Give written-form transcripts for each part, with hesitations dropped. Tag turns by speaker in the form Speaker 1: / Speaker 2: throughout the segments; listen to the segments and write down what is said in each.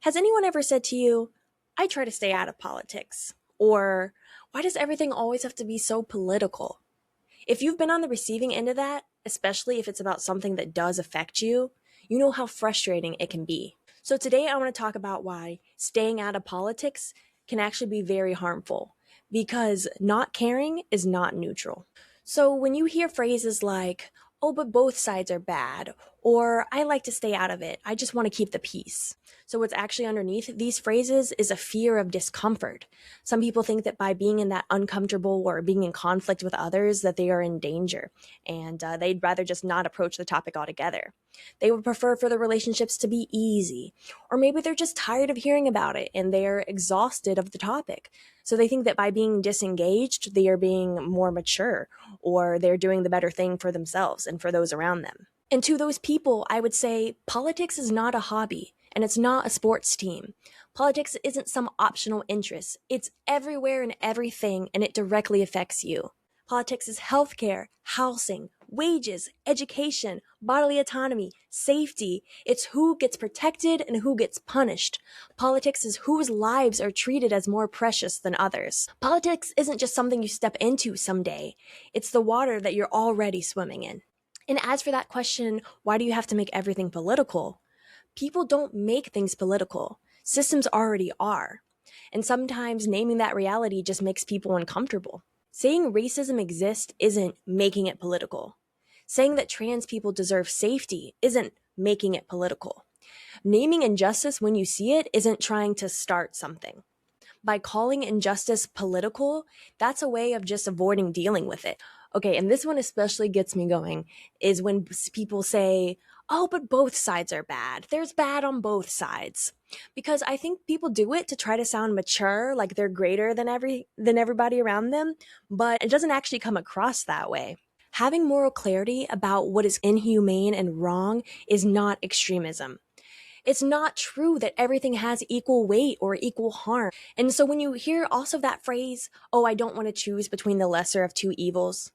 Speaker 1: Has anyone ever said to you, I try to stay out of politics? Or, why does everything always have to be so political? If you've been on the receiving end of that, especially if it's about something that does affect you, you know how frustrating it can be. So today I want to talk about why staying out of politics can actually be very harmful, because not caring is not neutral. So when you hear phrases like, oh, but both sides are bad, or I like to stay out of it, I just want to keep the peace. So what's actually underneath these phrases is a fear of discomfort. Some people think that by being in that uncomfortable or being in conflict with others that they are in danger, and they'd rather just not approach the topic altogether. They would prefer for the relationships to be easy, or maybe they're just tired of hearing about it and they're exhausted of the topic. So they think that by being disengaged, they are being more mature, or they're doing the better thing for themselves and for those around them. And to those people, I would say politics is not a hobby and it's not a sports team. Politics isn't some optional interest. It's everywhere and everything, and it directly affects you. Politics is healthcare, housing, wages, education, bodily autonomy, safety. It's who gets protected and who gets punished. Politics is whose lives are treated as more precious than others. Politics isn't just something you step into someday. It's the water that you're already swimming in. And as for that question, why do you have to make everything political? People don't make things political. Systems already are. And sometimes naming that reality just makes people uncomfortable. Saying racism exists isn't making it political. Saying that trans people deserve safety isn't making it political. Naming injustice when you see it isn't trying to start something. By calling injustice political, that's a way of just avoiding dealing with it. Okay, and this one especially gets me going, is when people say, oh, but both sides are bad. There's bad on both sides. Because I think people do it to try to sound mature, like they're greater than everybody around them, but it doesn't actually come across that way. Having moral clarity about what is inhumane and wrong is not extremism. It's not true that everything has equal weight or equal harm. And so when you hear also that phrase, oh, I don't want to choose between the lesser of two evils,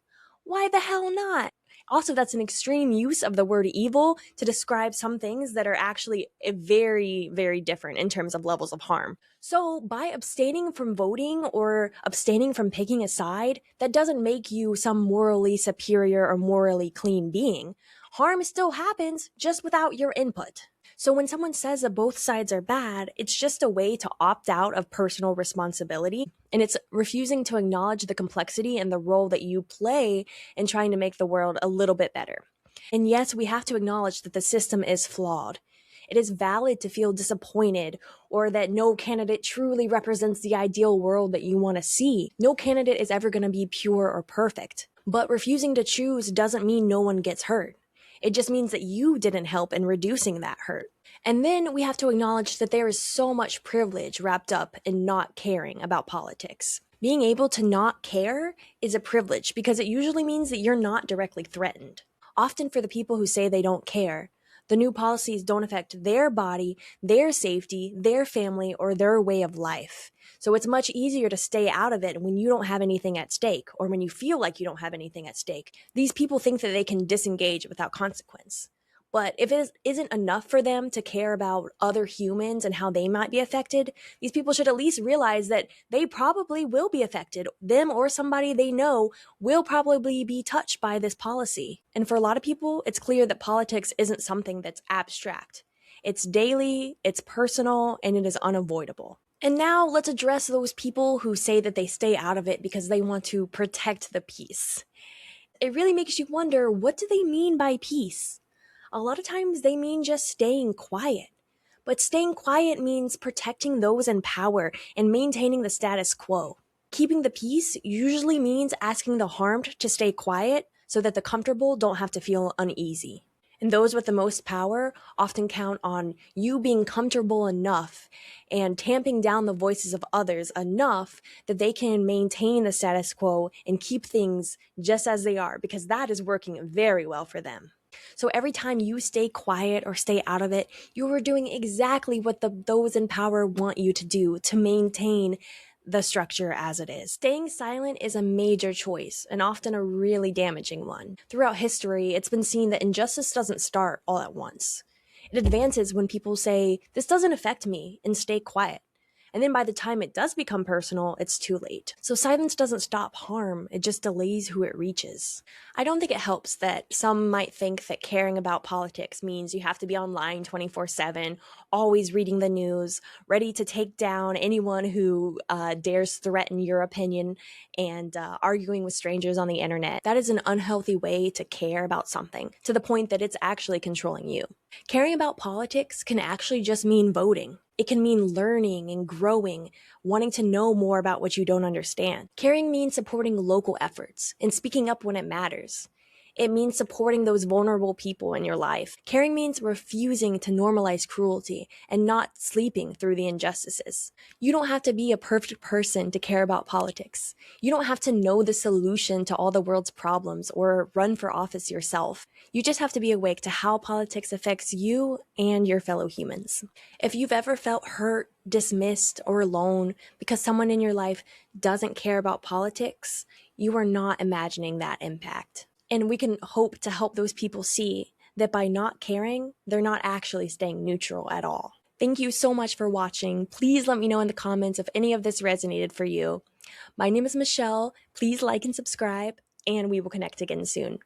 Speaker 1: why the hell not? Also, that's an extreme use of the word evil to describe some things that are actually very, very different in terms of levels of harm. So by abstaining from voting or abstaining from picking a side, that doesn't make you some morally superior or morally clean being. Harm still happens, just without your input. So when someone says that both sides are bad, it's just a way to opt out of personal responsibility, and it's refusing to acknowledge the complexity and the role that you play in trying to make the world a little bit better. And yes, we have to acknowledge that the system is flawed. It is valid to feel disappointed or that no candidate truly represents the ideal world that you want to see. No candidate is ever going to be pure or perfect. But refusing to choose doesn't mean no one gets hurt. It just means that you didn't help in reducing that hurt. And then we have to acknowledge that there is so much privilege wrapped up in not caring about politics. Being able to not care is a privilege because it usually means that you're not directly threatened. Often for the people who say they don't care, the new policies don't affect their body, their safety, their family, or their way of life. So it's much easier to stay out of it when you don't have anything at stake, or when you feel like you don't have anything at stake. These people think that they can disengage without consequence. But if it isn't enough for them to care about other humans and how they might be affected, these people should at least realize that they probably will be affected. Them or somebody they know will probably be touched by this policy. And for a lot of people, it's clear that politics isn't something that's abstract. It's daily, it's personal, and it is unavoidable. And now let's address those people who say that they stay out of it because they want to protect the peace. It really makes you wonder, what do they mean by peace? A lot of times they mean just staying quiet. But staying quiet means protecting those in power and maintaining the status quo. Keeping the peace usually means asking the harmed to stay quiet so that the comfortable don't have to feel uneasy. And those with the most power often count on you being comfortable enough and tamping down the voices of others enough that they can maintain the status quo and keep things just as they are, because that is working very well for them. So every time you stay quiet or stay out of it, you are doing exactly what those in power want you to do to maintain the structure as it is. Staying silent is a major choice and often a really damaging one. Throughout history, it's been seen that injustice doesn't start all at once. It advances when people say, "This doesn't affect me," and stay quiet. And then by the time it does become personal, it's too late. So silence doesn't stop harm, it just delays who it reaches. I don't think it helps that some might think that caring about politics means you have to be online 24/7, always reading the news, ready to take down anyone who dares threaten your opinion, and arguing with strangers on the internet. That is an unhealthy way to care about something, to the point that it's actually controlling you. Caring about politics can actually just mean voting. It can mean learning and growing, wanting to know more about what you don't understand. Caring means supporting local efforts and speaking up when it matters. It means supporting those vulnerable people in your life. Caring means refusing to normalize cruelty and not sleeping through the injustices. You don't have to be a perfect person to care about politics. You don't have to know the solution to all the world's problems or run for office yourself. You just have to be awake to how politics affects you and your fellow humans. If you've ever felt hurt, dismissed, or alone because someone in your life doesn't care about politics, you are not imagining that impact. And we can hope to help those people see that by not caring, they're not actually staying neutral at all. Thank you so much for watching. Please let me know in the comments if any of this resonated for you. My name is Michelle. Please like and subscribe, and we will connect again soon.